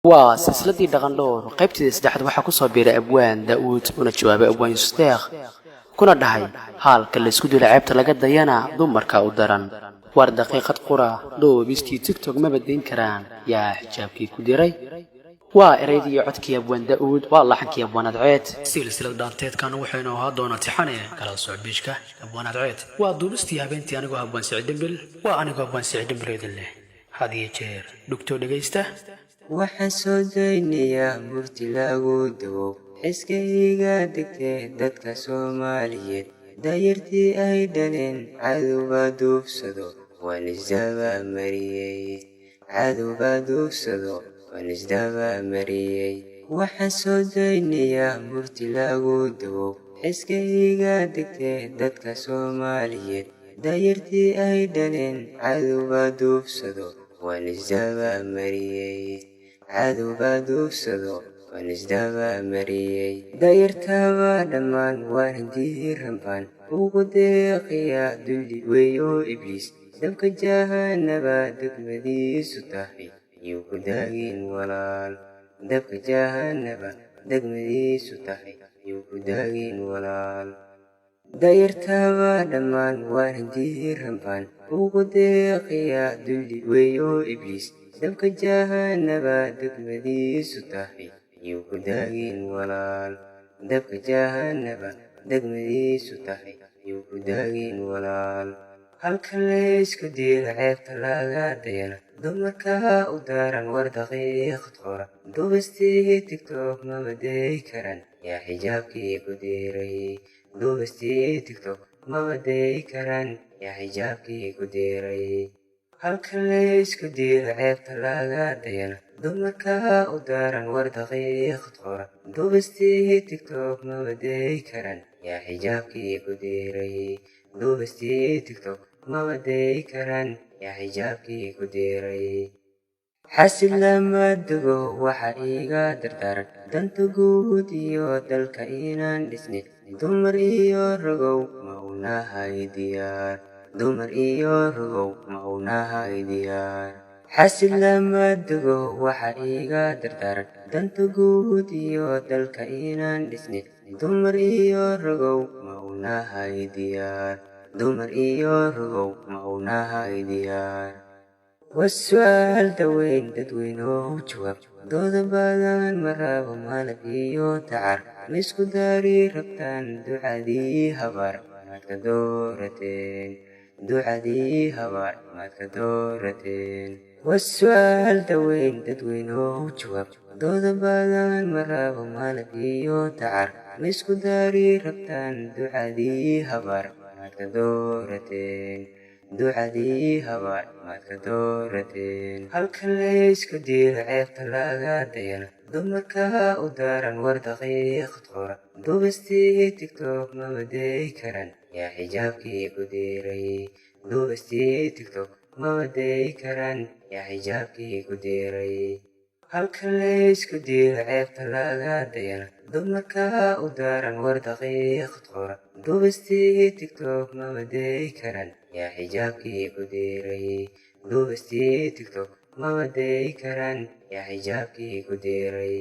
waa silsiladii dhaqan dhowr qaybtii saddexaad waxaa ku soo biiray abwaan daa'uud una jawaabay abwaan yuusuf kuna dhahay halka la isku dilo ceebta laga dayana dumarka u daran war daqiiqad qura dhoobistii tiktok ma badayn karaan yaa xijaabkii ku diray waa ereydii codkii abwaan daa'uud waa laxankii abwaan adceed silsilada dhaanteedkana waxaynu ahaa doonaa tixane kala socod biishka abwaan adceed waa duubistii habeentii anigoo abwaan siciid dembil waa anigoo abwaan siciid dembileedin leh hadiyo jeer dhugtoo dhegaysta waxaan soo daynayaa murti lagu dawow xiskayga degtee dadka Soomaaliyeed dayartii ay dhaleen cadowga duufsado waan isdaba mariyey cadowga duufsado waan isdaba mariyey waxaan soo daynayaa murti lagu dawow xiskayga degtee dadka Soomaaliyeed dayartii ay dhaleen cadowga duufsado waan isdaba mariyey cadowga duufsado waan isdaba mariyey dayartaba dhammaan waan diiranbaan ugu deeqiya dulli weeyo ibliis dabka jahanaba degmadiisu tahay yuu ku daagin walaal dabka jahanaba degmadiisu tahay yuu ku daagin walaal dayartaba dhammaan waan diiranbaan ugu deeqiya dulli weeyo ibliis dabka jahanaba degmadiisu tahay yuu ku daagin walaal dabka jahanaba degmadiisu tahay yuu ku daagin walaal halka laysku dilo ceebta laga dayana dumarka u daran war daqiiqad qora duubistii tiktok ma baday karan yaa xijaabkii ku diray duubistii tiktok ma baday karan yaa xijaabkii ku diray halka laysku dilo ceebta laga dayana dumarka u daran war daqiiqad qora duubistii tiktok ma baday karan yaa xijaabkii ku diray duubistii tiktok ma baday karan yaa xijaabkii ku diray xasid lama dego waxa iga dardaran danta guud iyo dalka inaan dhisnin dumar iyo ragow ma unahay diyaar dumar iyo ragow ma unahay diyaar xasid lama dego waxa iga dardaran danta guud iyo dalka inaan dhisnin dumar iyo ragow ma unahay diyaar dumar iyo ragow ma unahay diyaar wasu'aal daweyn dadweynuhu jawaab dooda badan marabo malab iyo tacar ma isku dari rabtaan ducadii habaar maad ka doorateen ducadii habaar maad ka doorateen wasu'aal daweyn dadweynuhu jawaab dooda badan marabo malab iyo tacar ma isku dari rabtaan ducadii habaar maad ka doorateen ducadii habaar maad ka doorateen halka laysku dilo ceebta laga dayana dumarka u daran war daqiiqad qora duubistii tiktok ma baday karan yaa xijaabkii ku diray duubistii tiktok ma baday karan yaa xijaabkii ku diray halka laysku dilo ceebta laga dayana dumarka u daran war daqiiqad qora duubistii tiktok ma baday karan yaa xijaabkii ku diray duubistii tiktok ma baday karan yaa xijaabkii ku diray